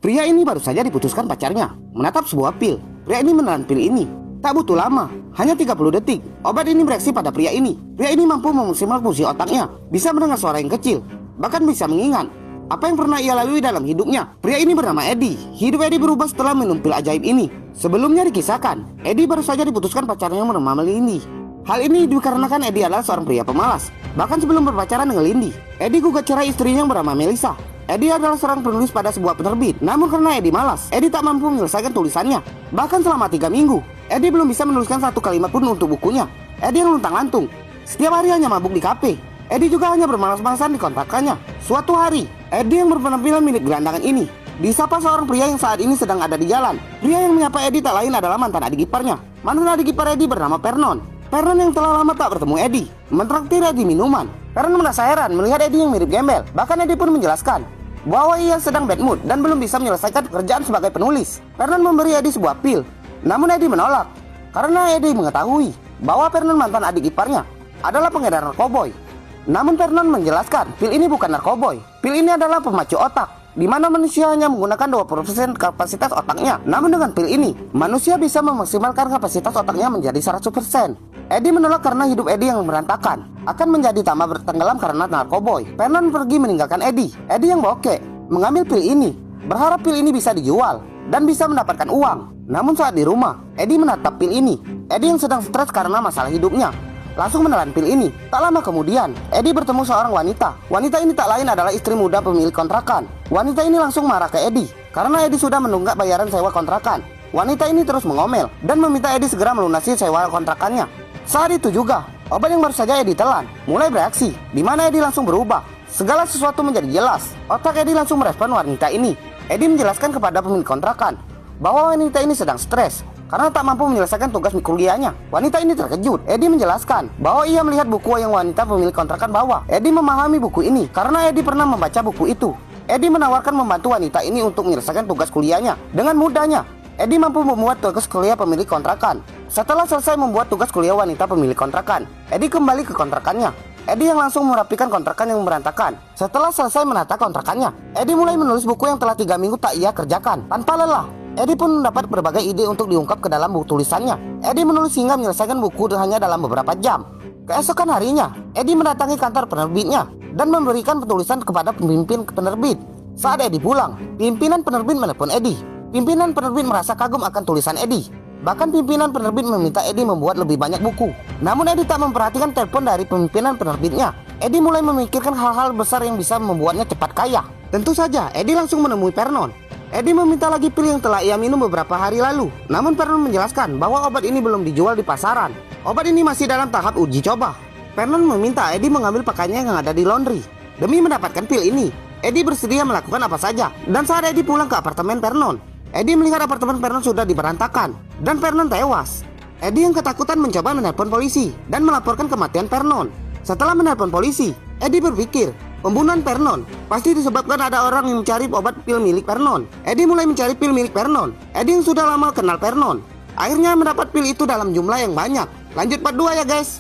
Pria ini baru saja diputuskan pacarnya menatap sebuah pil. Pria ini menelan pil ini. Tak butuh lama, hanya 30 detik. Obat ini bereaksi pada pria ini. Pria ini mampu memaksimal fungsi otaknya, bisa mendengar suara yang kecil, bahkan bisa mengingat apa yang pernah ia lalui dalam hidupnya. Pria ini bernama Eddie. Hidup Eddie berubah setelah minum pil ajaib ini. Sebelumnya dikisahkan, Eddie baru saja diputuskan pacarnya bernama Lindy. Hal ini dikarenakan Eddie adalah seorang pria pemalas. Bahkan sebelum berpacaran dengan Lindy, Eddie gugat cerai istrinya yang bernama Melissa. Eddie adalah seorang penulis pada sebuah penerbit. Namun karena Eddie malas, Eddie tak mampu menyelesaikan tulisannya. Bahkan selama 3 minggu, Eddie belum bisa menuliskan satu kalimat pun untuk bukunya. Eddie yang luntang-lantung. Setiap hari hanya mabuk di kafe. Eddie juga hanya bermalas-malasan di kontrakannya. Suatu hari, Eddie yang berpenampilan milik gelandangan ini disapa seorang pria yang saat ini sedang ada di jalan. Pria yang menyapa Eddie tak lain adalah mantan adik iparnya. Mantan adik ipar Eddie bernama Vernon. Vernon yang telah lama tak bertemu Eddie mentraktir Eddie minuman. Vernon merasa heran melihat Eddie yang mirip gembel. Bahkan Eddie pun menjelaskan bahwa ia sedang bad mood dan belum bisa menyelesaikan pekerjaan sebagai penulis. Vernon memberi Eddie sebuah pil. Namun Eddie menolak karena Eddie mengetahui bahwa Vernon mantan adik iparnya adalah pengedar narkoboy. Namun Vernon menjelaskan pil ini bukan narkoboy. Pil ini adalah pemacu otak, di mana manusia hanya menggunakan 20% kapasitas otaknya. Namun dengan pil ini, manusia bisa memaksimalkan kapasitas otaknya menjadi 100%. Eddie menolak karena hidup Eddie yang berantakan akan menjadi tambah bertenggelam karena narkoboy. Vernon pergi meninggalkan Eddie. Eddie yang bokek mengambil pil ini, berharap pil ini bisa dijual dan bisa mendapatkan uang. Namun saat di rumah, Eddie menatap pil ini. Eddie yang sedang stres karena masalah hidupnya langsung menelan pil ini. Tak lama kemudian, Eddie bertemu seorang wanita. Wanita ini tak lain adalah istri muda pemilik kontrakan. Wanita ini langsung marah ke Eddie karena Eddie sudah menunggak bayaran sewa kontrakan. Wanita ini terus mengomel dan meminta Eddie segera melunasi sewa kontrakannya. Saat itu juga, obat yang baru saja Eddie telan mulai bereaksi, di mana Eddie langsung berubah. Segala sesuatu menjadi jelas. Otak Eddie langsung merespon wanita ini. Eddie menjelaskan kepada pemilik kontrakan bahwa wanita ini sedang stres karena tak mampu menyelesaikan tugas kuliahnya. Wanita ini terkejut. Eddie menjelaskan bahwa ia melihat buku yang wanita pemilik kontrakan bawa. Eddie memahami buku ini karena Eddie pernah membaca buku itu. Eddie menawarkan membantu wanita ini untuk menyelesaikan tugas kuliahnya. Dengan mudahnya, Eddie mampu membuat tugas kuliah pemilik kontrakan. Setelah selesai membuat tugas kuliah wanita pemilik kontrakan, Eddie kembali ke kontrakannya. Eddie yang langsung merapikan kontrakan yang berantakan. Setelah selesai menata kontrakannya, Eddie mulai menulis buku yang telah 3 minggu tak ia kerjakan. Tanpa lelah, Eddie pun mendapat berbagai ide untuk diungkap ke dalam buku tulisannya. Eddie menulis hingga menyelesaikan buku hanya dalam beberapa jam. Keesokan harinya, Eddie mendatangi kantor penerbitnya dan memberikan penulisan kepada pemimpin penerbit. Saat Eddie pulang, pimpinan penerbit menelpon Eddie. Pimpinan penerbit merasa kagum akan tulisan Eddie. Bahkan pimpinan penerbit meminta Eddie membuat lebih banyak buku. Namun Eddie tak memperhatikan telepon dari pimpinan penerbitnya. Eddie mulai memikirkan hal-hal besar yang bisa membuatnya cepat kaya. Tentu saja, Eddie langsung menemui Vernon. Eddie meminta lagi pil yang telah ia minum beberapa hari lalu. Namun Vernon menjelaskan bahwa obat ini belum dijual di pasaran. Obat ini masih dalam tahap uji coba. Vernon meminta Eddie mengambil pakaiannya yang ada di laundry. Demi mendapatkan pil ini, Eddie bersedia melakukan apa saja. Dan saat Eddie pulang ke apartemen Vernon, Eddie melihat apartemen Vernon sudah diberantakan dan Vernon tewas. Eddie yang ketakutan mencoba menelpon polisi dan melaporkan kematian Vernon. Setelah menelpon polisi, Eddie berpikir pembunuhan Vernon pasti disebabkan ada orang yang mencari obat pil milik Vernon. Eddie mulai mencari pil milik Vernon. Eddie yang sudah lama kenal Vernon akhirnya mendapat pil itu dalam jumlah yang banyak. Lanjut part 2 ya guys.